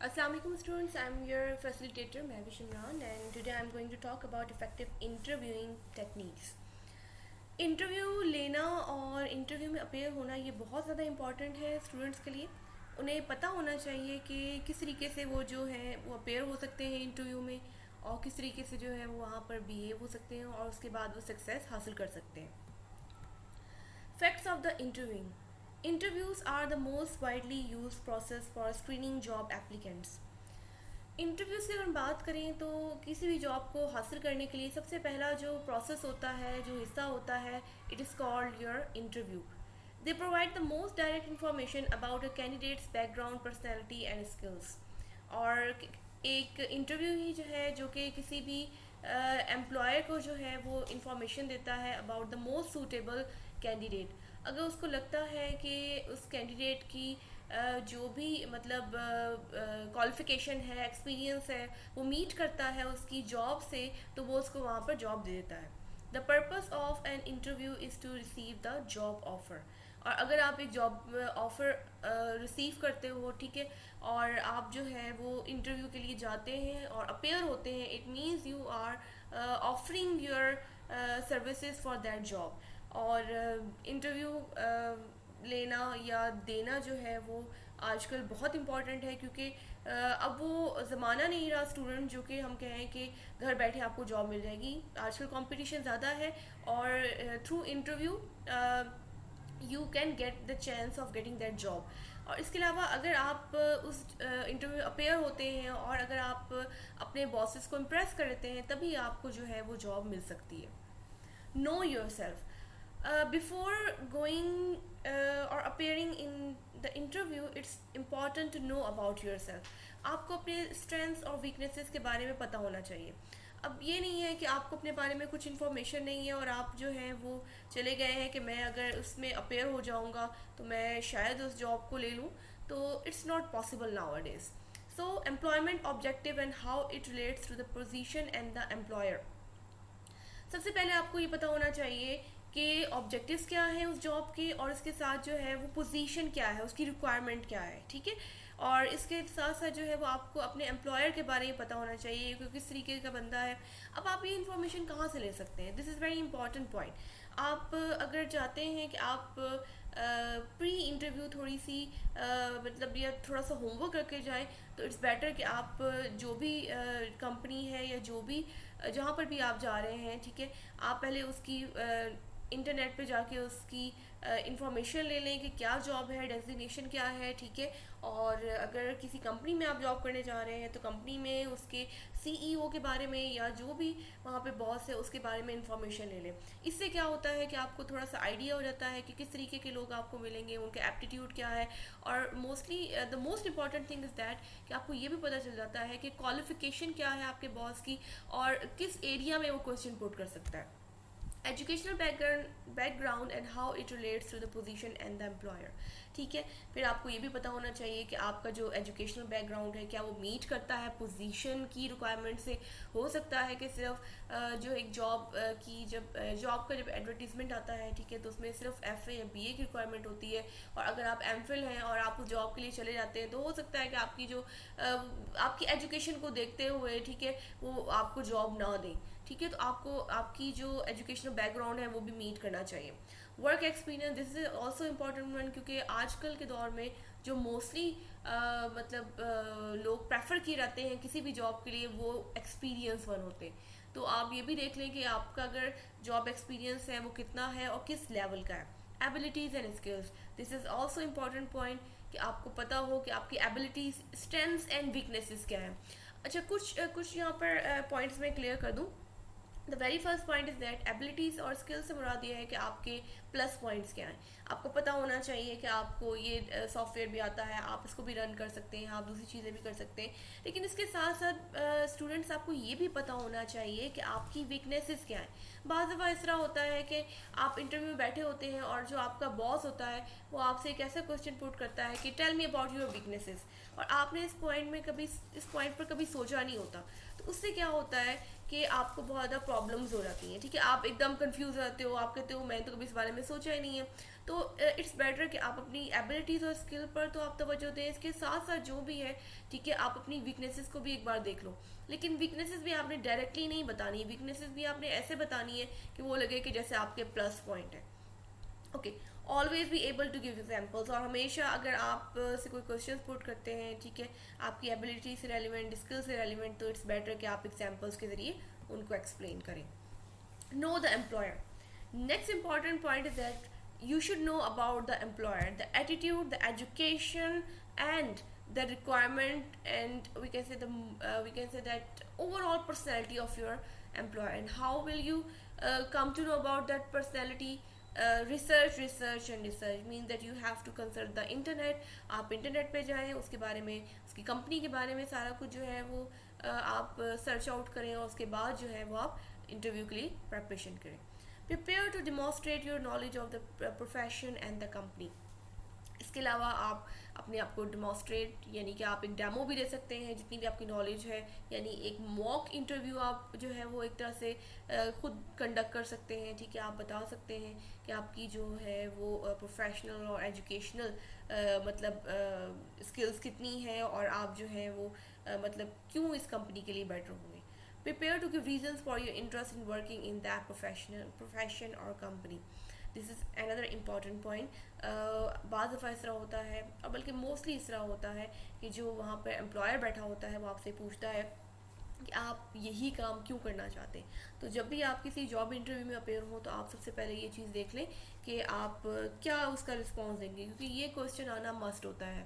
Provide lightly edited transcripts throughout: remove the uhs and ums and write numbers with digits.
Assalamualaikum students, I'm your facilitator Mehwish Imran and today I'm going to talk about effective interviewing techniques. Interview लेना और interview में appear होना ये बहुत ज़्यादा इम्पॉर्टेंट है स्टूडेंट्स के लिए। उन्हें पता होना चाहिए कि किस तरीके से वो जो है वो अपेयर हो सकते हैं इंटरव्यू में और किस तरीके से जो है वो वहाँ पर बिहेव हो सकते हैं और उसके बाद वो सक्सेस हासिल कर सकते हैं। Facts of the interviewing. Interviews are the most widely used process for screening job applicants. Interviews की अगर हम बात करें तो किसी भी जॉब को हासिल करने के लिए सबसे पहला जो प्रोसेस होता है, जो हिस्सा होता है, it is called your interview. They provide the most direct information about a candidates background, personality and skills. और एक इंटरव्यू ही जो है जो कि किसी भी एम्प्लॉयर को जो है वो इंफॉर्मेशन देता है about the most suitable candidate. अगर उसको लगता है कि उस कैंडिडेट की जो भी मतलब क्वालिफ़िकेशन है, एक्सपीरियंस है, वो मीट करता है उसकी जॉब से, तो वो उसको वहाँ पर जॉब दे देता है। The purpose of an interview is to receive the job offer. और अगर आप एक जॉब ऑफ़र रिसीव करते हो, ठीक है, और आप जो है वो इंटरव्यू के लिए जाते हैं और अपेयर होते हैं, it means you are offering your services for that job. और इंटरव्यू लेना या देना जो है वो आजकल बहुत इम्पॉर्टेंट है, क्योंकि अब वो ज़माना नहीं रहा स्टूडेंट जो कि हम कहें कि घर बैठे आपको जॉब मिल जाएगी। आजकल कंपटीशन ज़्यादा है और through interview you can get the chance of getting that job. और इसके अलावा अगर आप उस इंटरव्यू अपेयर होते हैं और अगर आप अपने बॉसेस को इम्प्रेस करते हैं, तभी आपको जो है वो जॉब मिल सकती है। Know your self. Before going or appearing in the interview, it's important to know about yourself. आपको अपने strengths और weaknesses के बारे में पता होना चाहिए। अब ये नहीं है कि आपको अपने बारे में कुछ इन्फॉर्मेशन नहीं है और आप जो है वो चले गए हैं कि मैं अगर उसमें अपेयर हो जाऊंगा तो मैं शायद उस जॉब को ले लूँ, तो it's not possible nowadays. So employment objective and how it relates to the position and the employer. सबसे पहले आपको ये पता होना चाहिए कि ऑब्जेक्टिव्स क्या हैं उस जॉब के, और इसके साथ जो है वो पोजीशन क्या है, उसकी रिक्वायरमेंट क्या है, ठीक है। और इसके साथ साथ जो है वो आपको अपने एम्प्लॉयर के बारे में पता होना चाहिए कि किस तरीके का बंदा है। अब आप ये इन्फॉर्मेशन कहाँ से ले सकते हैं? This is very important point. आप अगर चाहते हैं कि आप प्री इंटरव्यू थोड़ी सी मतलब या थोड़ा सा होमवर्क करके जाएं, तो इट्स बेटर कि आप जो भी कंपनी है या जो भी जहाँ पर भी आप जा रहे हैं, ठीक है, आप पहले उसकी इंटरनेट पे जाके उसकी इंफॉर्मेशन ले लें कि क्या जॉब है, डेजिग्नेशन क्या है, ठीक है। और अगर किसी कंपनी में आप जॉब करने जा रहे हैं तो कंपनी में उसके सीईओ के बारे में या जो भी वहाँ पे बॉस है उसके बारे में इंफॉर्मेशन ले लें। इससे क्या होता है कि आपको थोड़ा सा आइडिया हो जाता है कि किस तरीके के लोग आपको मिलेंगे, उनके एप्टीट्यूड क्या है। और mostly the most important thing is that कि आपको ये भी पता चल जाता है कि क्वालिफिकेशन क्या है आपके बॉस की और किस एरिया में वो क्वेश्चन पुट कर सकता है। Educational background and how it relates to the position and the employer, ठीक है। फिर आपको ये भी पता होना चाहिए कि आपका जो एजुकेशनल बैकग्राउंड है क्या वो मीट करता है पोजीशन की रिक्वायरमेंट से। हो सकता है कि सिर्फ जो एक जॉब की जॉब का जब एडवर्टीजमेंट आता है, ठीक है, तो उसमें सिर्फ एफए या बीए की रिक्वायरमेंट होती है, और अगर आप एमफिल हैं और आप उस जॉब के लिए चले जाते हैं तो हो सकता है कि आपकी जो आपकी एजुकेशन को देखते हुए, ठीक है, वो आपको जॉब ना दें, ठीक है। तो आपको आपकी जो एजुकेशनल बैकग्राउंड है वो भी मीट करना चाहिए। Work experience, this is also important one, क्योंकि आजकल के दौर में जो मोस्टली मतलब लोग प्रेफर किए जाते हैं किसी भी जॉब के लिए, वो एक्सपीरियंस वन होते हैं। तो आप ये भी देख लें कि आपका अगर जॉब एक्सपीरियंस है वो कितना है और किस लेवल का है। Abilities and skills, this is also important point कि आपको पता हो कि आपकी एबिलिटीज़, स्ट्रेंथ्स एंड वीकनेसेस क्या है। अच्छा, कुछ यहाँ पर पॉइंट्स मैं क्लियर कर दूँ। The very first point is that abilities और स्किल्स से मुराद ये है कि आपके प्लस पॉइंट्स क्या हैं। आपको पता होना चाहिए कि आपको ये सॉफ्टवेयर भी आता है, आप इसको भी रन कर सकते हैं, आप दूसरी चीज़ें भी कर सकते हैं। लेकिन इसके साथ साथ स्टूडेंट्स आपको ये भी पता होना चाहिए कि आपकी वीकनेसेस क्या हैं। बाज़ दफ़ा इस तरह होता है कि आप इंटरव्यू में बैठे होते हैं और जो आपका बॉस होता है वो आपसे एक ऐसा क्वेश्चन पुट करता है कि tell me about your weaknesses, और आपने इस पॉइंट पर कभी सोचा नहीं होता। तो उससे क्या होता है कि आपको बहुत ज़्यादा प्रॉब्लम्स हो जाती हैं, ठीक है, आप एकदम कंफ्यूज रहते हो, आप कहते हो मैंने तो कभी इस बारे में सोचा ही नहीं है। तो इट्स बेटर कि आप अपनी एबिलिटीज़ और स्किल पर तो आप तवज्जो दें, इसके साथ साथ जो भी है, ठीक है, आप अपनी वीकनेसेस को भी एक बार देख लो। लेकिन वीकनेसेस भी आपने डायरेक्टली नहीं बतानी है, वीकनेसेस भी आपने ऐसे बतानी है कि वो लगे कि जैसे आपके प्लस पॉइंट है। Okay, always be able to give examples, और हमेशा अगर आप से कोई क्वेश्चन पुट करते हैं, ठीक है, आपकी एबिलिटी से रेलिवेंट, स्किल से रेलिवेंट, तो इट्स बेटर कि आप एग्जाम्पल्स के ज़रिए उनको एक्सप्लेन करें। Know the employer, next important point is that you should know about the employer, the attitude, the education, and the requirement, and we can say that overall personality of your employer. And how will you come to know about that personality? Research and research means that you have to consult the internet. आप internet पे जाएं, उसके बारे में, उसकी company के बारे में सारा कुछ जो है वो आप सर्च आउट करें, और उसके बाद जो है वो आप इंटरव्यू के लिए प्रिपरेशन करें। Prepare to demonstrate your knowledge of the profession and the company. इसके अलावा आप अपने आप को डिमॉन्स्ट्रेट, यानी कि आप एक डेमो भी दे सकते हैं जितनी भी आपकी नॉलेज है, यानी एक मॉक इंटरव्यू आप जो है वो एक तरह से खुद कंडक्ट कर सकते हैं, ठीक है, आप बता सकते हैं कि आपकी जो है वो प्रोफेशनल और एजुकेशनल मतलब स्किल्स कितनी है, और आप जो है वो मतलब क्यों इस कंपनी के लिए बेटर होंगे। Prepare to give reasons for your interest in working in that profession or company. This is another important point. बाज़ दफ़ा इस तरह होता है, और बल्कि मोस्टली इस तरह होता है कि जो वहाँ पर एम्प्लॉयर बैठा होता है वो आपसे पूछता है कि आप यही काम क्यों करना चाहते हैं। तो जब भी आप किसी जॉब इंटरव्यू में अपेयर हो, तो आप सबसे पहले ये चीज़ देख लें कि आप क्या उसका रिस्पॉन्स देंगे, क्योंकि ये क्वेश्चन आना मस्ट होता है।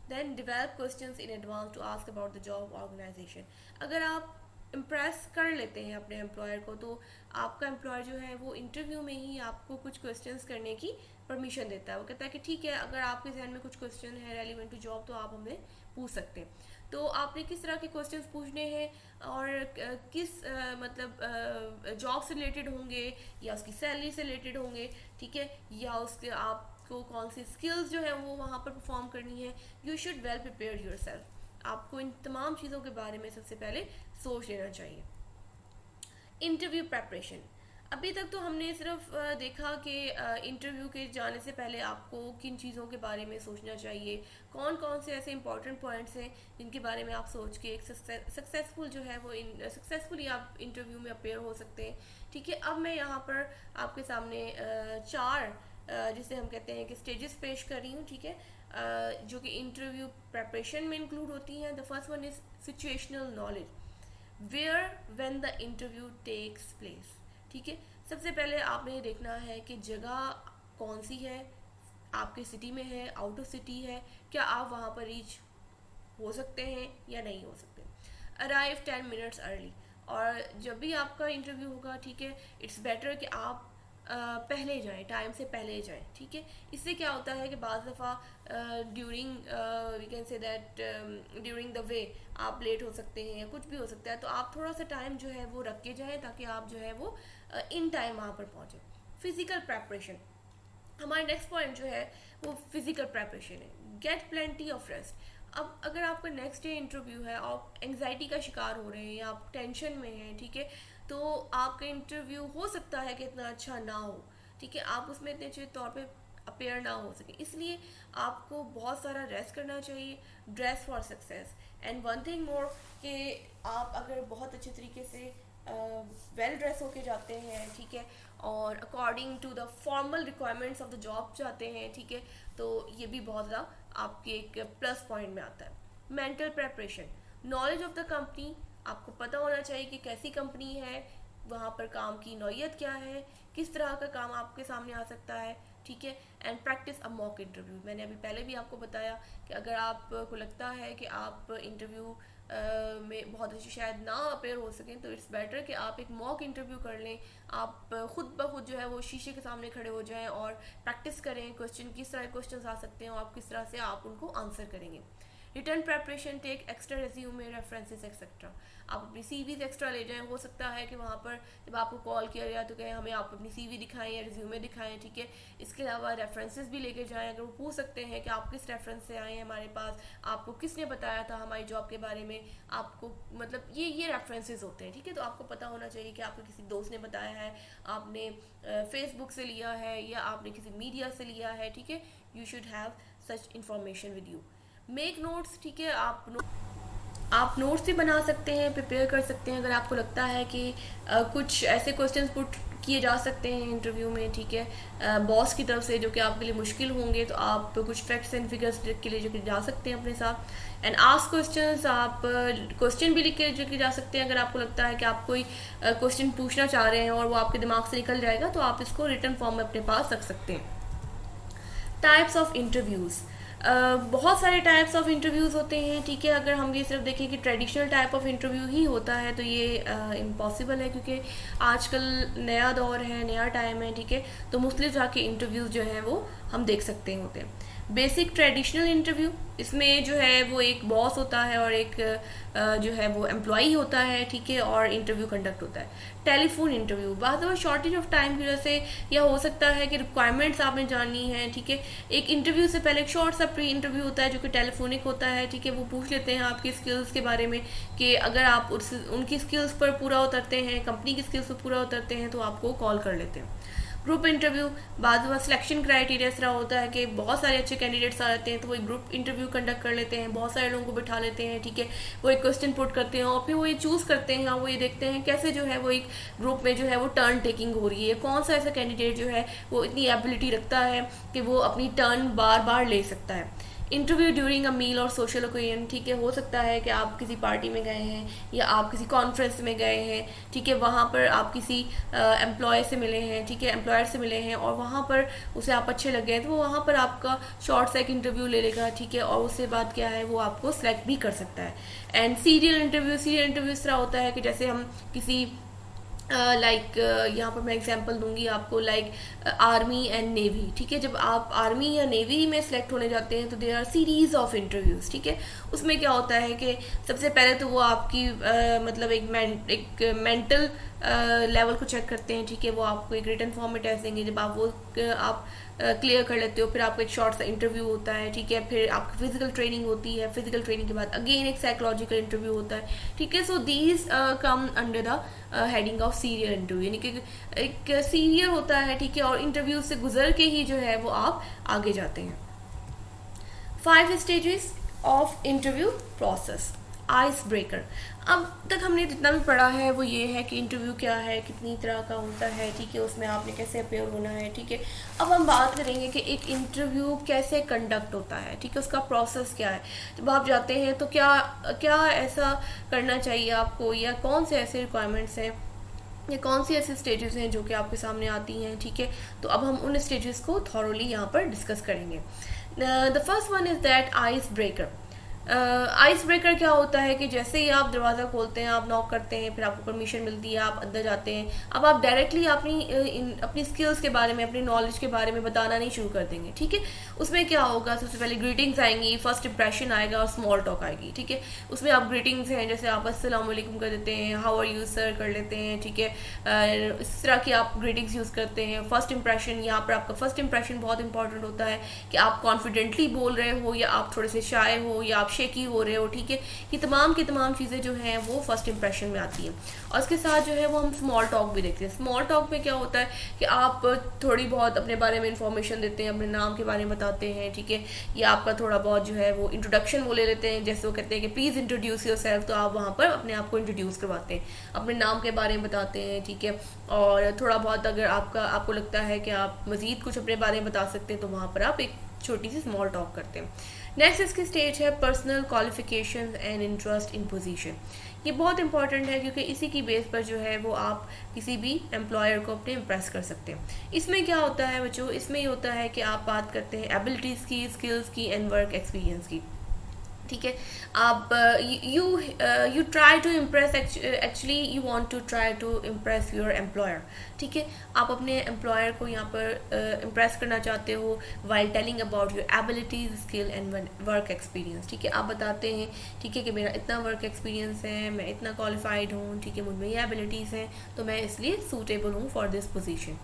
Then develop questions in advance to ask about the job organisation. अगर आप इम्प्रेस कर लेते हैं अपने एम्प्लॉयर को, तो आपका एम्प्लॉयर जो है वो इंटरव्यू में ही आपको कुछ क्वेश्चंस करने की परमिशन देता है। वो कहता है कि ठीक है, अगर आपके जहन में कुछ क्वेश्चन है रेलिवेंट टू जॉब, तो आप हमें पूछ सकते हैं। तो आपने किस तरह के क्वेश्चंस पूछने हैं, और किस मतलब जॉब से रिलेटेड होंगे, या उसकी सैलरी से रिलेटेड होंगे, ठीक है, या उसके आपको कौन सी स्किल्स जो है वो वहाँ पर परफॉर्म करनी है। You should well prepare your self. आपको इन तमाम चीज़ों के बारे में सबसे पहले सोच लेना चाहिए। इंटरव्यू प्रेपरेशन, अभी तक तो हमने सिर्फ देखा कि इंटरव्यू के जाने से पहले आपको किन चीज़ों के बारे में सोचना चाहिए, कौन कौन से ऐसे इंपॉर्टेंट पॉइंट्स हैं जिनके बारे में आप सोच के एक सक्सेसफुल जो है वो सक्सेसफुली आप इंटरव्यू में अपेयर हो सकते हैं, ठीक है। अब मैं यहाँ पर आपके सामने चार जिसे हम कहते हैं कि स्टेजेस पेश कर रही हूँ, ठीक है, जो कि इंटरव्यू प्रेपरेशन में इंक्लूड होती हैं। The first one is situational knowledge, where when the interview takes place, ठीक है। सबसे पहले आपने ये देखना है कि जगह कौन सी है, आपके सिटी में है, आउट ऑफ सिटी है, क्या आप वहाँ पर रीच हो सकते हैं या नहीं हो सकते। अराइव 10 मिनट्स अर्ली, और जब भी आपका इंटरव्यू होगा, ठीक है, इट्स बेटर कि आप पहले जाएं, टाइम से पहले जाएं, ठीक है। इससे क्या होता है कि बाज़ दफ़ा during we can say that during the way आप लेट हो सकते हैं या कुछ भी हो सकता है, तो आप थोड़ा सा टाइम जो है वो रख के जाएं ताकि आप जो है वो इन टाइम वहाँ पर पहुँचें। फिज़िकल प्रेपरेशन, हमारा नेक्स्ट पॉइंट जो है वो फिज़िकल प्रेपरेशन है। Get plenty of rest. अब अगर आपका नेक्स्ट डे इंटरव्यू है, आप एंग्जाइटी का शिकार हो रहे हैं या आप टेंशन में हैं, ठीक है, तो आपका इंटरव्यू हो सकता है कि इतना अच्छा ना हो, ठीक है, आप उसमें इतने अच्छे तौर पे अपेयर ना हो सके, इसलिए आपको बहुत सारा रेस्ट करना चाहिए। Dress for success, and one thing more कि आप अगर बहुत अच्छे तरीके से वेल ड्रेस होके जाते हैं, ठीक है, और according to the formal requirements of the job जाते हैं, ठीक है, तो ये भी बहुत ज़्यादा आपके एक प्लस पॉइंट में आता है। Mental preparation, knowledge of the company, आपको पता होना चाहिए कि कैसी कंपनी है, वहाँ पर काम की नौयत क्या है, किस तरह का काम आपके सामने आ सकता है, ठीक है। And practice a mock interview, मैंने अभी पहले भी आपको बताया कि अगर आपको लगता है कि आप इंटरव्यू में बहुत अच्छी शायद ना अपेयर हो सकें, तो इट्स बेटर कि आप एक मॉक इंटरव्यू कर लें। आप खुद ब खुद जो है वो शीशे के सामने खड़े हो जाएं और प्रैक्टिस करें, क्वेश्चन किस तरह के क्वेश्चन आ सकते हैं और आप किस तरह से आप उनको आंसर करेंगे। Return preparation take extra resume references etcetera. आप अपनी सीवीज एक्स्ट्रा ले जाएं, हो सकता है कि वहाँ पर जब आपको कॉल किया गया तो कहें हमें आप अपनी सीवी दिखाएं या रिज्यूमे दिखाएं, ठीक है। इसके अलावा रेफरेंसेस भी लेके जाएं, अगर वो पूछ सकते हैं कि आप किस रेफरेंस से आए हैं हमारे पास, आपको किसने बताया था हमारी जॉब के बारे में, आपको मतलब ये रेफरेंसेस होते हैं, ठीक है। तो आपको पता होना चाहिए कि आपको किसी दोस्त ने बताया है, आपने फेसबुक से लिया है या आपने किसी मीडिया से लिया है, ठीक है। You should have such information with you. Make notes, ठीक है। आप नोट्स भी बना सकते हैं, प्रिपेयर कर सकते हैं अगर आपको लगता है कि कुछ ऐसे क्वेश्चंस पुट किए जा सकते हैं इंटरव्यू में, ठीक है, बॉस की तरफ से जो कि आपके लिए मुश्किल होंगे, तो आप कुछ फैक्ट्स एंड फिगर्स लिख के ले जो जा सकते हैं अपने साथ। एंड आस्क क्वेश्चंस, आप क्वेश्चन भी लिख के जा सकते हैं अगर आपको लगता है कि आप कोई क्वेश्चन पूछना चाह रहे हैं और वो आपके दिमाग से निकल जाएगा, तो आप इसको रिटन फॉर्म में अपने पास रख सकते हैं। टाइप्स ऑफ इंटरव्यूज़, बहुत सारे टाइप्स ऑफ इंटरव्यूज़ होते हैं, ठीक है। अगर हम ये सिर्फ देखें कि ट्रेडिशनल टाइप ऑफ इंटरव्यू ही होता है तो ये इम्पॉसिबल है, क्योंकि आजकल नया दौर है, नया टाइम है, ठीक है। तो मुख्तलिफ तरह के इंटरव्यूज़ जो हैं वो हम देख सकते होते हैं। बेसिक ट्रेडिशनल इंटरव्यू, इसमें जो है वो एक बॉस होता है और एक जो है वो एम्प्लॉई होता है, ठीक है, और इंटरव्यू कंडक्ट होता है। टेलीफोन इंटरव्यू, बाद में शॉर्टेज ऑफ टाइम की वजह से या हो सकता है कि रिक्वायरमेंट्स आपने जाननी है, ठीक है। एक इंटरव्यू से पहले एक शॉर्ट सा प्री इंटरव्यू होता है जो कि टेलीफोनिक होता है, ठीक है। वो पूछ लेते हैं आपकी स्किल्स के बारे में कि अगर आप उनकी स्किल्स पर पूरा उतरते हैं, कंपनी की स्किल्स पर पूरा उतरते हैं, तो आपको कॉल कर लेते हैं। ग्रुप इंटरव्यू, बाद में सिलेक्शन क्राइटेरिया इस तरह होता है कि बहुत सारे अच्छे कैंडिडेट्स आ जाते हैं तो वो एक ग्रुप इंटरव्यू कंडक्ट कर लेते हैं, बहुत सारे लोगों को बिठा लेते हैं, ठीक है। वो एक क्वेश्चन पुट करते हैं और फिर वो ये चूज़ करते हैं, वो ये देखते हैं कैसे जो है वो एक ग्रुप में जो है वो टर्न टेकिंग हो रही है, कौन सा ऐसा कैंडिडेट जो है वो इतनी एबिलिटी रखता है कि वो अपनी टर्न बार बार ले सकता है। इंटरव्यू ड्यूरिंग अ मील और सोशल ओकेजन, ठीक है। हो सकता है कि आप किसी पार्टी में गए हैं या आप किसी कॉन्फ्रेंस में गए हैं, ठीक है, वहाँ पर आप किसी एम्प्लॉय से मिले हैं, ठीक है, एम्प्लॉयर से मिले हैं और वहाँ पर उसे आप अच्छे लग गए तो वो वहाँ पर आपका शॉर्ट सा एक इंटरव्यू ले लेगा, ठीक है, और उससे बाद क्या है वो आपको सेलेक्ट भी कर सकता है। एंड सीरियल इंटरव्यू इस तरह होता है कि जैसे हम किसी यहाँ पर मैं एग्जांपल दूंगी आपको, आर्मी एंड नेवी, ठीक है। जब आप आर्मी या नेवी में सेलेक्ट होने जाते हैं तो there are series of interviews, ठीक है। उसमें क्या होता है कि सबसे पहले तो वो आपकी मतलब एक मेंटल लेवल को चेक करते हैं, ठीक है। वो आपको एक रिटन फॉर्म में टेस्ट देंगे, जब आप क्लियर कर लेते हो फिर आपको एक शॉर्ट सा इंटरव्यू होता है, ठीक है। फिर आपकी फिजिकल ट्रेनिंग होती है, फिजिकल ट्रेनिंग के बाद अगेन एक साइकोलॉजिकल इंटरव्यू होता है, ठीक है। So these come under the heading of serial interview, यानी कि एक सीरियल होता है, ठीक है, और इंटरव्यू से गुजर के ही जो है वो आप आगे जाते हैं। 5 stages of interview process. Ice breaker, अब तक हमने जितना भी पढ़ा है वो ये है कि इंटरव्यू क्या है, कितनी तरह का होता है, ठीक है, उसमें आपने कैसे अपेयर होना है, ठीक है। अब हम बात करेंगे कि एक इंटरव्यू कैसे कंडक्ट होता है, ठीक है, उसका प्रोसेस क्या है। जब आप जाते हैं तो क्या क्या ऐसा करना चाहिए आपको, या कौन से ऐसे रिक्वायरमेंट्स हैं या कौन सी ऐसी स्टेजेस हैं जो कि आपके सामने आती हैं, ठीक है। तो अब हम उन स्टेजेस को थॉरोली यहाँ पर डिस्कस करेंगे। The first one is that ice breaker. Ice breaker क्या होता है कि जैसे ही आप दरवाज़ा खोलते हैं, आप नॉक करते हैं, फिर आपको परमिशन मिलती है, आप अंदर जाते हैं। अब आप डायरेक्टली अपनी स्किल्स के बारे में, अपनी नॉलेज के बारे में बताना नहीं शुरू कर देंगे, ठीक है। उसमें क्या होगा, सबसे पहले ग्रीटिंग्स आएंगी, फर्स्ट इंप्रेशन आएगा और स्मॉल टॉक आएगी, ठीक है। उसमें आप ग्रीटिंग्स हैं, जैसे आप अस्सलाम वालेकुम कर देते हैं, हाउ आर यू सर कर लेते हैं, ठीक है। इस तरह की आप ग्रीटिंग्स यूज़ करते हैं। फर्स्ट इंप्रेशन, यहाँ पर आपका फर्स्ट इंप्रेशन बहुत इंपॉर्टेंट होता है कि आप कॉन्फिडेंटली बोल रहे हो या आप थोड़े से शाय हो या आप शेकी हो रहे हो, ठीक है। ये तमाम की तमाम चीज़ें जो हैं वो फर्स्ट इंप्रेशन में आती हैं। और इसके साथ जो है वो हम स्मॉल टॉक भी देखते हैं। स्मॉल टॉक में क्या होता है कि आप थोड़ी बहुत अपने बारे में इंफॉर्मेशन देते हैं, अपने नाम के बारे में बताते हैं, ठीक है। या आपका थोड़ा बहुत जो है वो इंट्रोडक्शन वो ले लेते हैं, जैसे वो कहते हैं कि प्लीज़ इंट्रोड्यूस योरसेल्फ, तो आप वहाँ पर अपने आप को इंट्रोड्यूस करवाते हैं, अपने नाम के बारे में बताते हैं, ठीक है। और थोड़ा बहुत अगर आपको लगता है कि आप मज़ीद कुछ अपने बारे में बता सकते हैं तो वहाँ पर आप एक छोटी सी स्मॉल टॉक करते हैं। नेक्स्ट इसकी स्टेज है personal qualification and interest in position. ये बहुत इंपॉर्टेंट है क्योंकि इसी की बेस पर जो है वो आप किसी भी एम्प्लॉयर को अपने इम्प्रेस कर सकते हैं। इसमें क्या होता है बच्चों, इसमें ये होता है कि आप बात करते हैं एबिलिटीज़ की, स्किल्स की एंड वर्क एक्सपीरियंस की। ठीक है। आप you you try to impress, actually you want to try to impress your employer. ठीक है, आप अपने एम्प्लॉयर को यहाँ पर इम्प्रेस करना चाहते हो while telling about your abilities, skill and work experience. ठीक है, आप बताते हैं ठीक है कि मेरा इतना वर्क एक्सपीरियंस है, मैं इतना क्वालिफाइड हूँ, ठीक है, मुझ में ये एबिलिटीज़ हैं, तो मैं इसलिए सूटेबल हूँ for this position.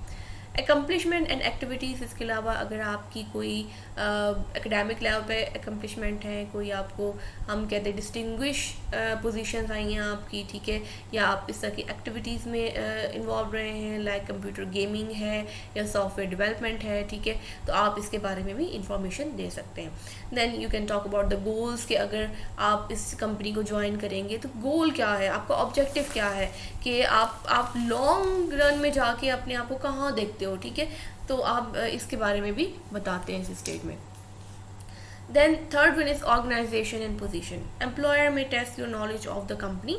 Accomplishment and activities, इसके अलावा अगर आपकी कोई एकेडमिक लेवल पे एकम्पलिशमेंट है, कोई आपको हम कहते हैं डिस्टिंग्विश पोजीशंस आई हैं आपकी, ठीक है, या आप इस तरह की एक्टिविटीज़ में इन्वॉल्व रहे हैं, लाइक कंप्यूटर गेमिंग है या सॉफ्टवेयर डेवलपमेंट है, ठीक है, तो आप इसके बारे में भी इंफॉर्मेशन दे सकते हैं। Then you can talk about the goals, कि अगर आप इस कंपनी को ज्वाइन करेंगे तो गोल क्या है, आपका ऑब्जेक्टिव क्या है, कि आप लॉन्ग रन में जाके अपने आप को कहाँ देखते हो। ठीक है, तो आप इसके बारे में भी बताते हैं इस स्टेज में। Then third one is organisation and position. Employer में test your knowledge of the company.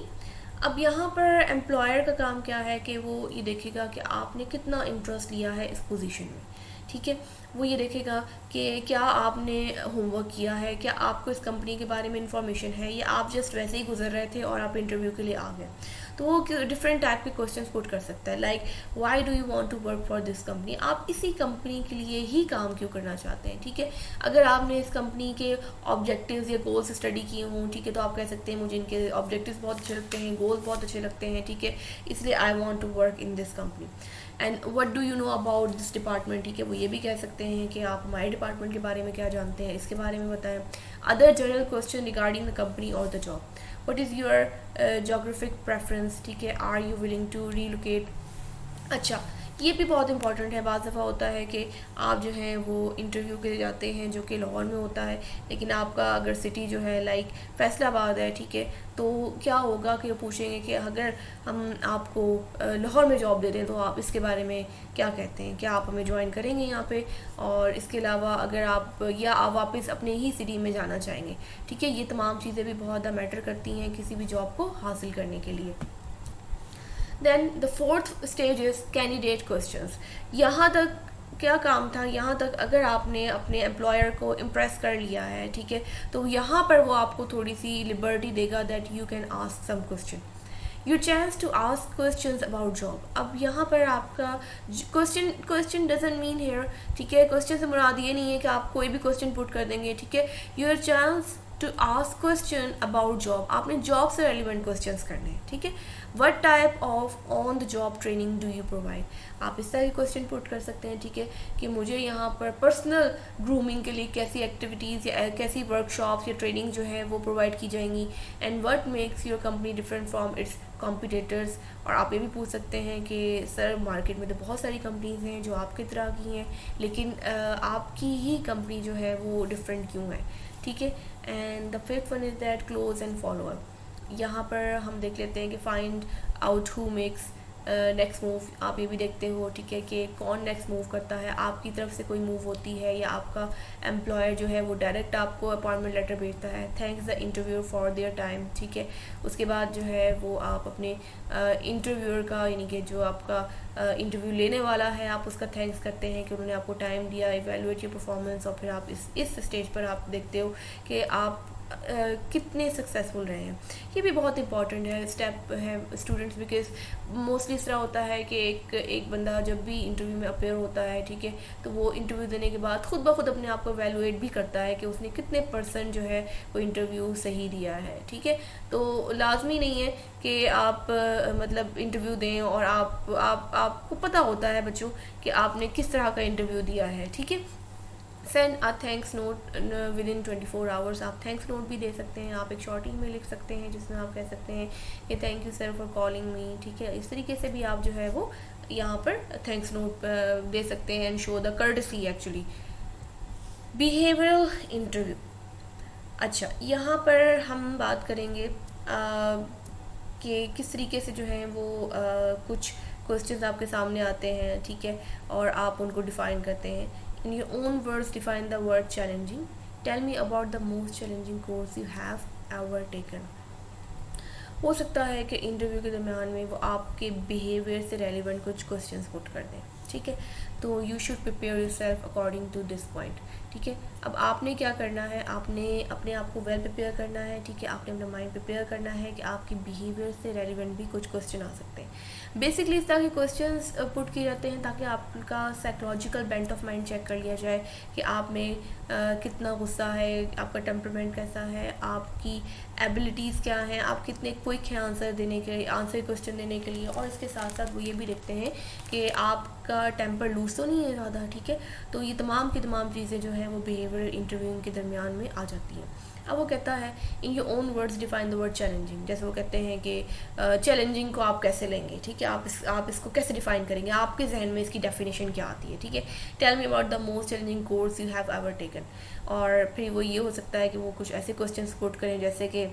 अब यहाँ पर एम्प्लॉयर का काम क्या है कि वो ये देखेगा कि आपने कितना इंटरेस्ट लिया है इस पोजीशन में। ठीक है, वो ये देखेगा कि क्या आपने होमवर्क किया है, क्या आपको इस कंपनी के बारे में इंफॉर्मेशन है, या आप जस्ट वैसे ही गुजर रहे थे और आप इंटरव्यू के लिए आ गए। तो वो डिफरेंट टाइप के क्वेश्चंस पुट कर सकता है, like why do you want to work for this company, आप इसी कंपनी के लिए ही काम क्यों करना चाहते हैं। ठीक है, अगर आपने इस कंपनी के ऑब्जेक्टिव्स या गोल्स स्टडी किए हों, ठीक है, तो आप कह सकते हैं मुझे इनके ऑब्जेक्टिव्स बहुत अच्छे लगते हैं, गोल्स बहुत अच्छे लगते हैं, ठीक है, इसलिए I want to work in this company. And what do you know about this department, ठीक है, वो ये भी कह सकते हैं कि आप हमारे डिपार्टमेंट के बारे में क्या जानते हैं, इसके बारे में बताएं। Other general question regarding the company और the job, what is your geographic preference, ठीक है, are you willing to relocate. अच्छा, ये भी बहुत इंपॉर्टेंट है। बाज़ दफ़ा होता है कि आप जो है वो इंटरव्यू के लिए जाते हैं जो कि लाहौर में होता है, लेकिन आपका अगर सिटी जो है लाइक फैसलाबाद है, ठीक है, तो क्या होगा कि वो पूछेंगे कि अगर हम आपको लाहौर में जॉब देते हैं तो आप इसके बारे में क्या कहते हैं, क्या आप हमें ज्वाइन करेंगे यहाँ पे। और इसके अलावा अगर आप वापस अपने ही सिटी में जाना चाहेंगे, ठीक है, ये तमाम चीज़ें भी बहुत ज़्यादा मैटर करती हैं किसी भी जॉब को हासिल करने के लिए। Then the fourth stage is candidate questions. यहाँ तक क्या काम था, यहाँ तक अगर आपने अपने एम्प्लॉयर को इम्प्रेस कर लिया है, ठीक है, तो यहाँ पर वो आपको थोड़ी सी लिबर्टी देगा that you can ask some question, you chance to ask questions about job. अब यहाँ पर आपका क्वेश्चन डजंट मीन हेयर, ठीक है, क्वेश्चन से मुराद ये नहीं है कि आप कोई भी क्वेश्चन पुट कर देंगे, ठीक है, your chance to ask question about job, आपने जॉब से रेलिवेंट क्वेश्चंस करने हैं, ठीक है। What type of on the job training do you provide, आप इस तरह के क्वेश्चन पुट कर सकते हैं, ठीक है, कि मुझे यहाँ पर पर्सनल ग्रूमिंग के लिए कैसी एक्टिविटीज़ या कैसी वर्कशॉप्स या ट्रेनिंग जो है वो प्रोवाइड की जाएंगी, and what makes your company different from its competitors. और आप ये भी पूछ सकते हैं कि सर मार्केट में तो बहुत सारी कंपनीज़ हैं जो आपकी तरह की हैं, लेकिन आपकी ही कंपनी जो है वो डिफरेंट क्यों है, ठीक है। And the fifth one is that close and follow up. यहाँ पर हम देख लेते हैं कि find out who makes next move, आप ये भी देखते हो, ठीक है, कि कौन नेक्स्ट मूव करता है, आपकी तरफ से कोई मूव होती है या आपका एम्प्लॉयर जो है वो डायरेक्ट आपको अपॉइंटमेंट लेटर भेजता है, thanks the interviewer for their time, ठीक है। उसके बाद जो है वो आप अपने इंटरव्यूअर का, यानी कि जो आपका इंटरव्यू लेने वाला है, आप उसका थैंक्स करते हैं कि उन्होंने आपको टाइम दिया, इवैल्यूएट योर परफॉर्मेंस, और फिर आप इस स्टेज पर आप देखते हो कि आप कितने सक्सेसफुल रहे हैं। ये भी बहुत इंपॉर्टेंट है स्टेप है स्टूडेंट्स, बिकॉज मोस्टली इस तरह होता है कि एक बंदा जब भी इंटरव्यू में अपेयर होता है, ठीक है, तो वो इंटरव्यू देने के बाद खुद ब खुद अपने आप को एवेलुएट भी करता है कि उसने कितने % जो है वो इंटरव्यू सही दिया है, ठीक है। तो लाजमी नहीं है कि आप मतलब इंटरव्यू दें और आपको पता होता है बच्चों कि आपने किस तरह का इंटरव्यू दिया है, ठीक है। Send a thanks note with in 24 hours, आप थैंक्स नोट भी दे सकते हैं, आप एक शॉर्ट ईमेल लिख सकते हैं जिसमें आप कह सकते हैं कि thank you sir for calling me, ठीक है। इस तरीके से भी आप जो है वो यहाँ पर थैंक्स नोट दे सकते हैं and show the courtesy actually. Behavioural interview, अच्छा यहाँ पर हम बात करेंगे कि किस तरीके से जो है वो कुछ क्वेश्चंस आपके सामने आते हैं, ठीक है, और आप उनको डिफ़ाइन करते हैं। In your own words, define the word challenging. Tell me about the most challenging course you have ever taken. हो सकता है कि इंटरव्यू के दरमियान में वो आपके बिहेवियर से रेलिवेंट कुछ क्वेश्चंस पुट कर दें। ठीक है। तो you should prepare yourself according to this point, ठीक है। अब आपने क्या करना है, आपने अपने आप को वेल प्रिपेयर करना है, ठीक है। आपने अपना माइंड प्रिपेयर करना है कि आपकी बिहेवियर से रेलिवेंट भी कुछ क्वेश्चन आ सकते हैं। बेसिकली इस तरह के क्वेश्चंस पुट किए जाते हैं ताकि आपका psychological bent of mind check कर लिया जाए कि आप में कितना गुस्सा है, आपका टेम्परामेंट कैसा है, आपकी एबिलिटीज़ क्या हैं, आप कितने क्विक हैं आंसर क्वेश्चन देने के लिए। और इसके साथ साथ वो ये भी देखते हैं कि आपका टेम्पर लूज तो नहीं है ज़्यादा, ठीक है। तो ये तमाम की तमाम चीज़ें जो हैं वो बिहेवियर इंटरव्यूइंग के दरमियान में आ जाती हैं। अब वो कहता है in your own words define the word challenging. जैसे वो कहते हैं कि चैलेंजिंग को आप कैसे लेंगे, ठीक है। आप इसको कैसे डिफाइन करेंगे, आपके जहन में इसकी डेफिनेशन क्या आती है, ठीक है। Tell me about the most challenging course you have ever taken. और फिर वो ये हो सकता है कि वो कुछ ऐसे क्वेश्चन पुट करें जैसे कि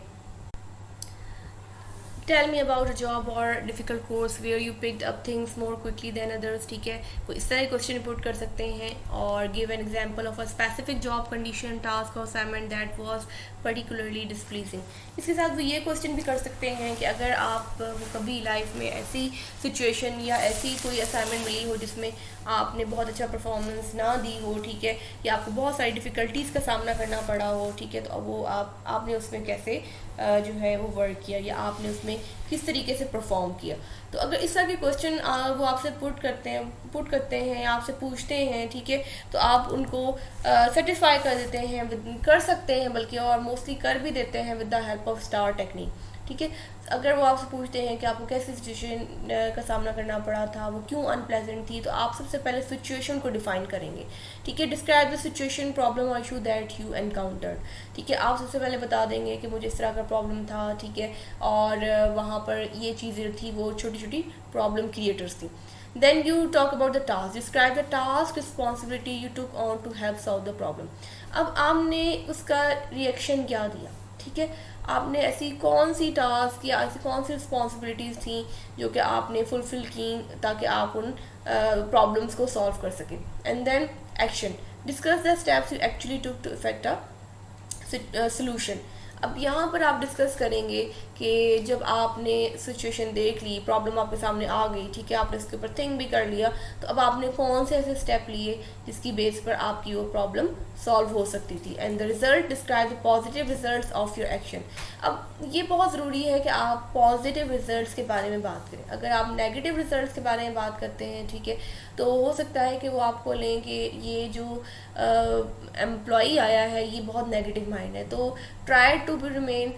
tell me about a job और difficult course where you picked up things more quickly than others, ठीक है। वो इस तरह क्वेश्चन पुट कर सकते हैं। और give an example of a specific job condition task और असाइनमेंट दैट वाज पर्टिकुलरली डिसप्लीजिंग। इसके साथ वो ये क्वेश्चन भी कर सकते हैं कि अगर आप कभी लाइफ में ऐसी सिचुएशन या ऐसी कोई असाइनमेंट मिली हो जिसमें आपने बहुत अच्छा परफॉर्मेंस ना दी हो, ठीक है, या आपको बहुत सारी डिफ़िकल्टीज़ का सामना करना पड़ा हो, ठीक है, तो वो आपने उसमें कैसे जो है वो वर्क किया या आपने उसमें किस तरीके से परफॉर्म किया। तो अगर इस तरह के क्वेश्चन वो आपसे पुट करते हैं या आपसे पूछते हैं, ठीक है, तो आप उनको सेटिस्फाई कर देते हैं, कर सकते हैं बल्कि, और मोस्टली कर भी देते हैं with the help of star technique, ठीक है। अगर वो आपसे पूछते हैं कि आपको कैसी सिचुएशन का सामना करना पड़ा था, वो क्यों अनप्लेजेंट थी, तो आप सबसे पहले सिचुएशन को डिफाइन करेंगे, ठीक है। डिस्क्राइब द सिचुएशन प्रॉब्लम और इशू दैट यू एनकाउंटर्ड, ठीक है। आप सबसे पहले बता देंगे कि मुझे इस तरह का प्रॉब्लम था, ठीक है, और वहाँ पर ये चीज़ें थी, वो छोटी छोटी प्रॉब्लम क्रिएटर्स थी। Then you talk about the task. Describe the task responsibility you took on to help solve the problem. अब आपने उसका रिएक्शन क्या दिया, ठीक है। आपने ऐसी कौन सी टास्क या ऐसी कौन सी रिस्पॉन्सिबिलिटीज़ थी जो कि आपने फुलफिल की ताकि आप उन प्रॉब्लम्स को सॉल्व कर सकें। And then action, discuss the steps you actually took to effect a solution. अब यहाँ पर आप डिस्कस करेंगे कि जब आपने सिचुएशन देख ली, प्रॉब्लम आपके सामने आ गई, ठीक है, आपने उसके ऊपर थिंक भी कर लिया, तो अब आपने कौन से ऐसे स्टेप लिए जिसकी बेस पर आपकी वो प्रॉब्लम सॉल्व हो सकती थी। And the result, describe the positive results of your action. अब ये बहुत ज़रूरी है कि आप पॉजिटिव रिजल्ट्स के बारे में बात करें। अगर आप नेगेटिव रिजल्ट्स के बारे में बात करते हैं, ठीक है, तो हो सकता है कि वो आपको लें कि ये जो एम्प्लॉई आया है ये बहुत नेगेटिव माइंड है। तो try to be remain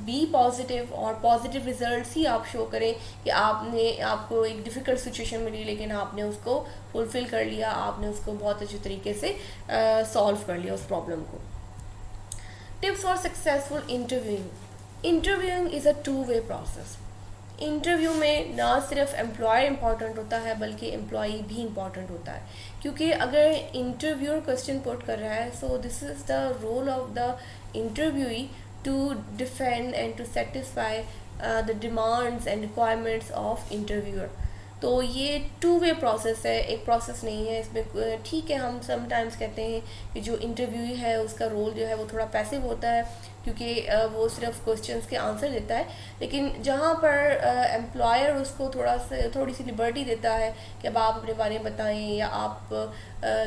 be positive और पॉजिटिव रिजल्ट्स ही आप शो करें कि आपको एक डिफ़िकल्ट सिचुएशन मिली लेकिन आपने उसको फुलफ़िल कर लिया, आपने उसको बहुत अच्छे तरीके से सॉल्व कर लिया उस प्रॉब्लम को। Tips for successful interviewing is a two way process. Interview में ना सिर्फ एम्प्लॉयर इम्पॉर्टेंट होता है बल्कि एम्प्लॉई भी इम्पॉर्टेंट होता है, क्योंकि अगर इंटरव्यूअर क्वेश्चन पुट कर रहा है, so this is the role of the interviewee to defend and to satisfy the demands and requirements of interviewer. तो ये टू वे प्रोसेस है, एक प्रोसेस नहीं है इसमें। ठीक है, हम समटाइम्स कहते हैं कि जो इंटरव्यू है उसका रोल जो है वो थोड़ा पैसिव होता है क्योंकि वो सिर्फ क्वेश्चंस के आंसर देता है, लेकिन जहाँ पर एम्प्लॉयर उसको थोड़ी सी लिबर्टी देता है कि अब आप अपने बारे में बताएं या आप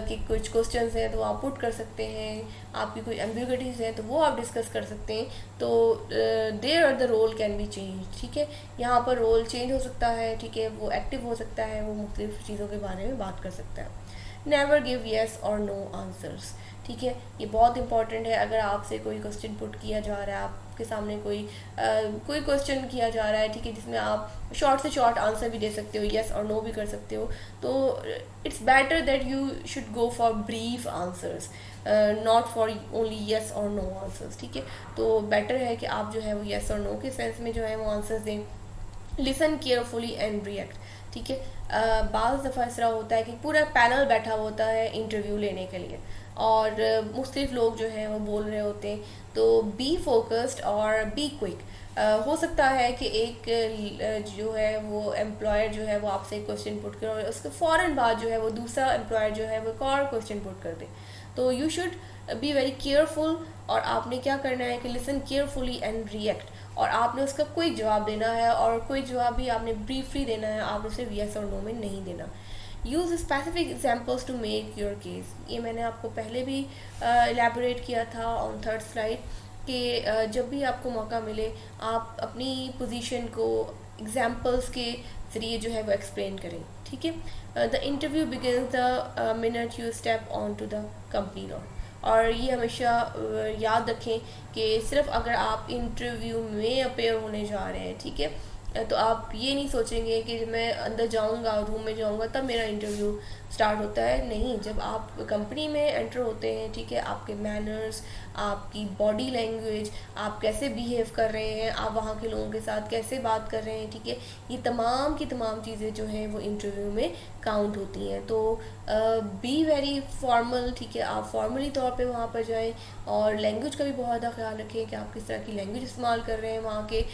कि कुछ क्वेश्चंस हैं तो आप पुट कर सकते हैं, आपकी कोई एम्बिग्यूइटीज़ हैं तो वो आप डिस्कस कर सकते हैं, तो there the role can be change. ठीक है, यहाँ पर रोल चेंज हो सकता है, ठीक है, वो एक्टिव हो सकता है, वो मुख्तलिफ चीज़ों के बारे में बात कर सकता है। नेवर गिव येस और नो आंसर्स। ठीक है, ये बहुत इंपॉर्टेंट है। अगर आपसे कोई क्वेश्चन पुट किया जा रहा है, आपके सामने कोई क्वेश्चन किया जा रहा है, ठीक है, जिसमें आप शॉर्ट से शॉर्ट आंसर भी दे सकते हो, येस और नो भी कर सकते हो, तो it's better that you should go for brief answers, not for only yes और नो आंसर्स। ठीक है, तो बेटर है कि आप जो है वो येस और नो के सेंस में जो है वो आंसर्स दें। Listen carefully and react. ठीक है, बाज़ दफ़ा इस तरह होता है कि पूरा पैनल बैठा होता है इंटरव्यू लेने के लिए और मुख्तलिफ लोग जो हैं वो बोल रहे होते हैं, तो बी फोकस्ड और बी क्विक। हो सकता है कि एक जो है वो एम्प्लॉयर जो है वो आपसे एक क्वेश्चन पुट करे और उसके फ़ौरन बाद जो है वो दूसरा एम्प्लॉयर जो है वो एक और क्वेश्चन पुट कर दे। तो you should be very careful और आपने क्या करना है कि लिसन केयरफुली एंड रिएक्ट, और आपने उसका कोई जवाब देना है और कोई जवाब भी आपने ब्रीफली देना है, आपने सिर्फ येस और नो में नहीं देना। Use specific examples to make your case. ये मैंने आपको पहले भी एलैबोरेट किया था ऑन थर्ड स्लाइड कि जब भी आपको मौका मिले आप अपनी पोजीशन को एग्जांपल्स के ज़रिए जो है वो एक्सप्लेन करें, ठीक है। The interview begins the minute you step on to the company lawn. और ये हमेशा याद रखें कि सिर्फ अगर आप इंटरव्यू में अपेयर होने जा रहे हैं, ठीक है, तो आप ये नहीं सोचेंगे कि जब मैं अंदर जाऊंगा, रूम में जाऊंगा, तब मेरा इंटरव्यू स्टार्ट होता है। नहीं, जब आप कंपनी में एंटर होते हैं, ठीक है, आपके मैनर्स, आपकी बॉडी लैंग्वेज, आप कैसे बिहेव कर रहे हैं, आप वहाँ के लोगों के साथ कैसे बात कर रहे हैं, ठीक है, ये तमाम की तमाम चीज़ें जो हैं वो इंटरव्यू में काउंट होती हैं। तो बी वेरी फॉर्मल, ठीक है, आप फॉर्मली तौर पे वहाँ पर जाएं और लैंग्वेज का भी बहुत ज़्यादा ख्याल रखें कि आप किस तरह की लैंग्वेज इस्तेमाल कर रहे हैं वहाँ के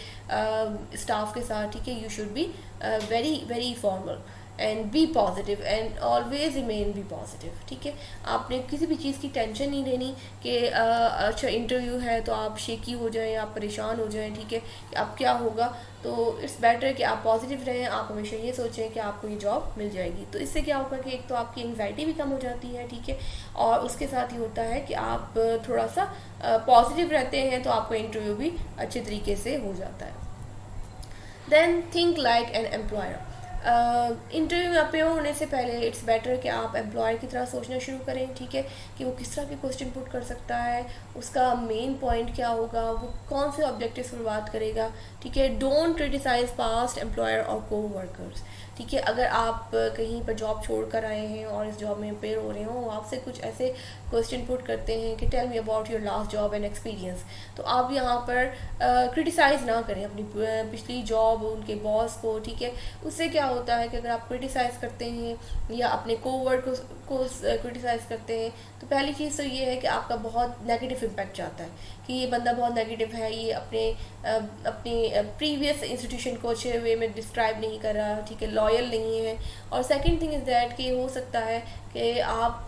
स्टाफ के साथ, ठीक है। You should be very very formal and be positive and always remain be positive, ठीक है। आपने किसी भी चीज़ की टेंशन नहीं लेनी कि अच्छा इंटरव्यू है तो आप शेकी हो जाएं, आप परेशान हो जाएं, ठीक है, कि अब क्या होगा। तो इट्स बेटर कि आप पॉजिटिव रहें, आप हमेशा ये सोचें कि आपको ये जॉब मिल जाएगी। तो इससे क्या होगा कि एक तो आपकी एंग्जाइटी भी कम हो जाती है, ठीक है, और उसके साथ ये होता है कि आप थोड़ा सा पॉजिटिव रहते हैं, तो आपका इंटरव्यू भी अच्छे तरीके से हो जाता है। Then think like an employer. Interview में अपेयर होने से पहले इट्स बेटर कि आप एम्प्लॉयर की तरह सोचना शुरू करें, ठीक है, कि वो किस तरह के क्वेश्चन पुट कर सकता है, उसका मेन पॉइंट क्या होगा, वो कौन से ऑब्जेक्टिव्स पर बात करेगा, ठीक है। डोंट क्रिटिसाइज पास्ट एम्प्लॉयर और को वर्कर्स, ठीक है। अगर आप कहीं पर जॉब छोड़ कर आए हैं और इस जॉब में अपेयर हो रहे हो, आपसे कुछ ऐसे क्वेश्चन पुट करते हैं कि tell me about your last job and experience, तो आप यहाँ पर क्रिटिसाइज़ ना करें अपनी पिछली जॉब, उनके बॉस को, ठीक है। उससे क्या होता है कि अगर आप क्रिटिसाइज़ करते हैं या अपने कोवर्कर को क्रिटिसाइज़ करते हैं, तो पहली चीज़ तो ये है कि आपका बहुत नेगेटिव इम्पैक्ट जाता है कि ये बंदा बहुत नेगेटिव है, ये अपने प्रीवियस इंस्टीट्यूशन को अच्छे वे में डिस्क्राइब नहीं कर रहा, ठीक है, लॉयल नहीं है। और सेकंड थिंग इज़ दैट कि हो सकता है कि आप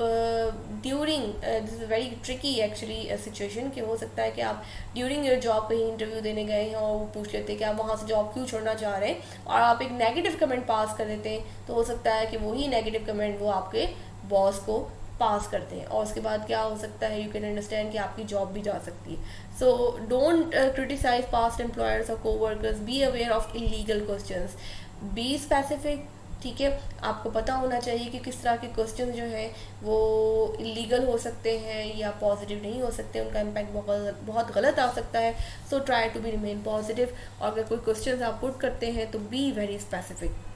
during this is very tricky actually situation, कि हो सकता है कि आप ड्यूरिंग योर जॉब कहीं इंटरव्यू देने गए हैं और वो पूछ लेते हैं कि आप वहाँ से जॉब क्यों छोड़ना चाह रहे हैं, और आप एक नेगेटिव कमेंट पास कर देते हैं, तो हो सकता है कि वही नेगेटिव कमेंट वो आपके बॉस को पास करते हैं, और उसके बाद क्या हो सकता है, यू कैन अंडरस्टैंड कि आपकी जॉब भी जा सकती है। So don't criticise past employers और coworkers, be aware of illegal questions, be specific, ठीक है। आपको पता होना चाहिए कि किस तरह के क्वेश्चन जो हैं वो इलीगल हो सकते हैं या पॉजिटिव नहीं हो सकते, उनका इम्पैक्ट बहुत गलत आ सकता है। So try to be remain positive, और अगर कोई क्वेश्चन आप पुट करते हैं तो be very specific.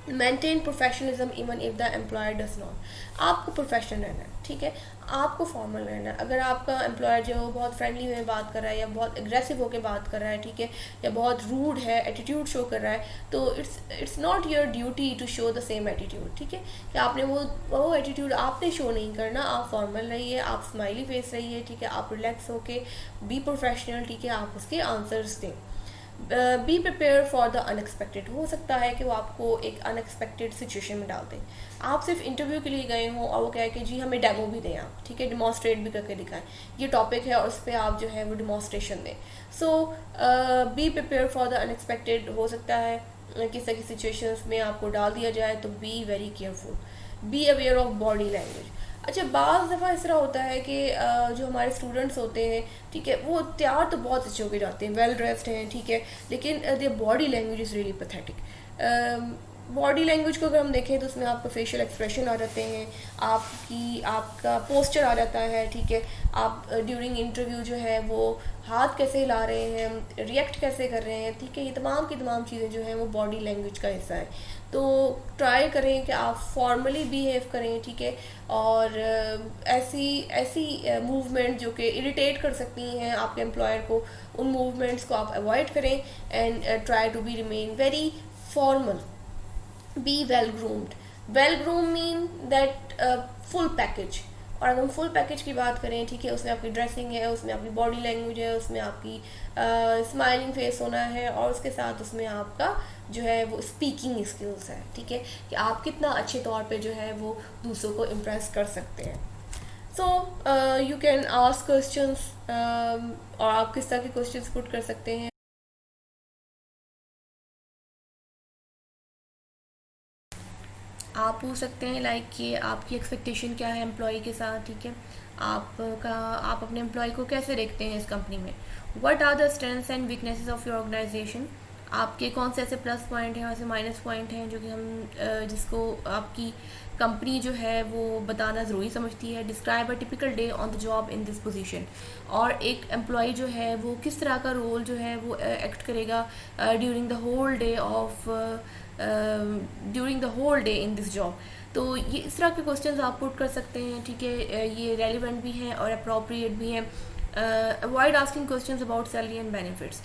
Maintain professionalism even if the employer does not. आपको प्रोफेशनल रहना है, ठीक है, आपको फॉर्मल रहना है। अगर आपका एम्प्लॉयर जो है वो बहुत फ्रेंडली में बात कर रहा है या बहुत एग्रेसिव होकर बात कर रहा है, ठीक है, या बहुत रूड है, एटीट्यूड शो कर रहा है, तो it's not your duty to show the same attitude, ठीक है, कि आपने वो एटीट्यूड आपने शो नहीं करना। आप फॉर्मल रहिए, आप स्माइली फेस रहिए, ठीक है, आप रिलैक्स होके बी प्रोफेशनल, ठीक है, आप उसके आंसर्स दें। B prepare for the unexpected. हो सकता है कि वो आपको एक अनएक्सपेक्टेड सिचुएशन में डाल दें। आप सिर्फ इंटरव्यू के लिए गए हों और वो कहे कि जी हमें डेमो भी दें आप, ठीक है, डिमॉन्स्ट्रेट भी करके दिखाएं, ये टॉपिक है और उस पर आप जो है वो डिमॉन्स्ट्रेशन दें। So be prepare for the unexpected. हो सकता है किस तरह की सिचुएशंस में आपको डाल दिया जाए, तो be very careful, B aware of body language. अच्छा, बाज़ दफ़ा इस तरह होता है कि जो हमारे स्टूडेंट्स होते हैं, ठीक है, वो तैयार तो बहुत अच्छे होके जाते हैं, वेल ड्रेस्ड हैं, ठीक है, लेकिन their body language is really pathetic. Body language को अगर हम देखें तो उसमें आपका फेशियल एक्सप्रेशन आ जाते हैं, आपका पोस्चर आ जाता है, ठीक है, आप ड्यूरिंग इंटरव्यू जो है वो हाथ कैसे हिला रहे हैं, रिएक्ट कैसे कर रहे हैं, ठीक है, ये तमाम की तमाम चीज़ें जो हैं वो बॉडी लैंग्वेज का हिस्सा है। तो ट्राई करें कि आप फॉर्मली बिहेव करें, ठीक है, और ऐसी मूवमेंट जो कि इरिटेट कर सकती हैं आपके एम्प्लॉयर को, उन मूवमेंट्स को आप अवॉइड करें and try to be remain very formal. Be well groomed. Well groom mean that full package. और अगर हम फुल पैकेज की बात करें, ठीक है, उसमें आपकी ड्रेसिंग है, उसमें आपकी बॉडी लैंग्वेज है, उसमें आपकी स्माइलिंग फेस होना है, और उसके साथ उसमें आपका जो है वो स्पीकिंग स्किल्स है, ठीक है, कि आप कितना अच्छे तौर पे जो है वो दूसरों को इम्प्रेस कर सकते हैं। So you can ask questions, और आप किस तरह के क्वेश्चंस पुट कर सकते हैं। आप पूछ सकते हैं लाइक कि आपकी एक्सपेक्टेशन क्या है एम्प्लॉय के साथ, ठीक है, आप अपने एम्प्लॉय को कैसे देखते हैं इस कंपनी में, what are the strengths and weaknesses of your organisation, आपके कौन से ऐसे प्लस पॉइंट हैं, ऐसे माइनस पॉइंट हैं जो कि जिसको आपकी कंपनी जो है वो बताना ज़रूरी समझती है, describe a typical day on the job in this position, और एक एम्प्लॉय जो है वो किस तरह का रोल जो है वो एक्ट करेगा during the whole day of during the whole day in this job. तो ये इस तरह के क्वेश्चंस आप पुट कर सकते हैं, ठीक है, ये रेलिवेंट भी हैं और अप्रोप्रिएट भी हैं। Avoid asking questions about salary and benefits.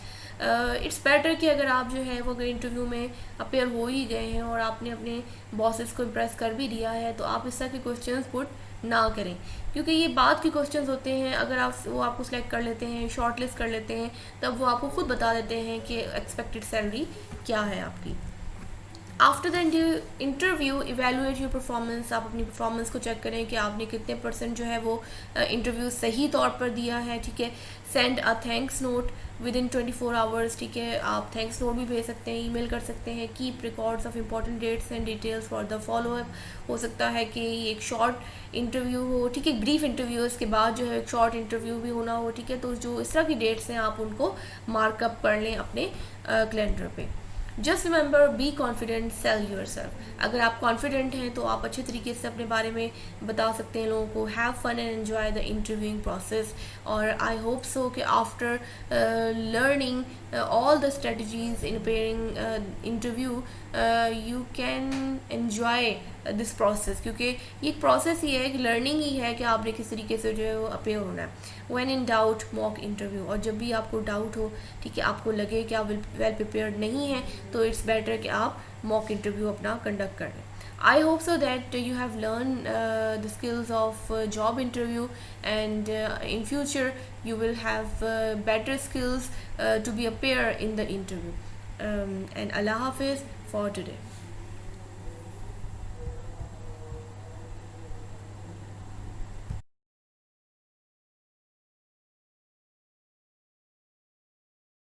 It's better कि अगर आप जो है वो अगर इंटरव्यू में अपेयर हो ही गए हैं और आपने अपने बॉसेस को इम्प्रेस कर भी दिया है तो आप इस तरह के क्वेश्चंस पुट ना करें, क्योंकि ये बाद के क्वेश्चंस होते हैं। अगर आप वो आपको सिलेक्ट कर लेते हैं, शॉर्ट लिस्ट कर लेते हैं, तब वो आपको खुद बता देते हैं कि एक्सपेक्टेड सैलरी क्या है आपकी। After the interview evaluate your performance, आप अपनी परफॉर्मेंस को चेक करें कि आपने कितने परसेंट जो है वो इंटरव्यू सही तौर पर दिया है, ठीक है। Send a thanks note with in 24 hours, ठीक है, आप थैंक्स नोट भी भेज सकते हैं, ईमेल कर सकते हैं। Keep records of important dates and details for the follow up. हो सकता है कि एक शॉर्ट इंटरव्यू हो, ठीक है, ब्रीफ इंटरव्यूज़ के बाद जो है एक शॉर्ट इंटरव्यू भी होना हो, ठीक है, तो जो इस तरह की डेट्स हैं आप उनको मार्कअप कर लें अपने कैलेंडर पे। Just remember, be confident, sell your self. अगर आप कॉन्फिडेंट हैं तो आप अच्छे तरीके से अपने बारे में बता सकते हैं लोगों को। Have fun and enjoy the interviewing process. और आई होप सो कि after learning all the strategies in preparing interview you can enjoy this process, क्योंकि ये एक प्रोसेस ही है, एक लर्निंग ही है कि आपने किस तरीके से जो है वो अपेयर होना है। when in doubt mock interview, और जब भी आपको डाउट हो, ठीक है, आपको लगे कि आप वेल प्रिपेयर्ड नहीं हैं, तो इट्स बेटर कि आप मॉक इंटरव्यू अपना कंडक्ट कर लें। I hope so that you have learned the skills of job interview, and in future you will have better skills to be a pair in the interview. And Allah Hafiz for today.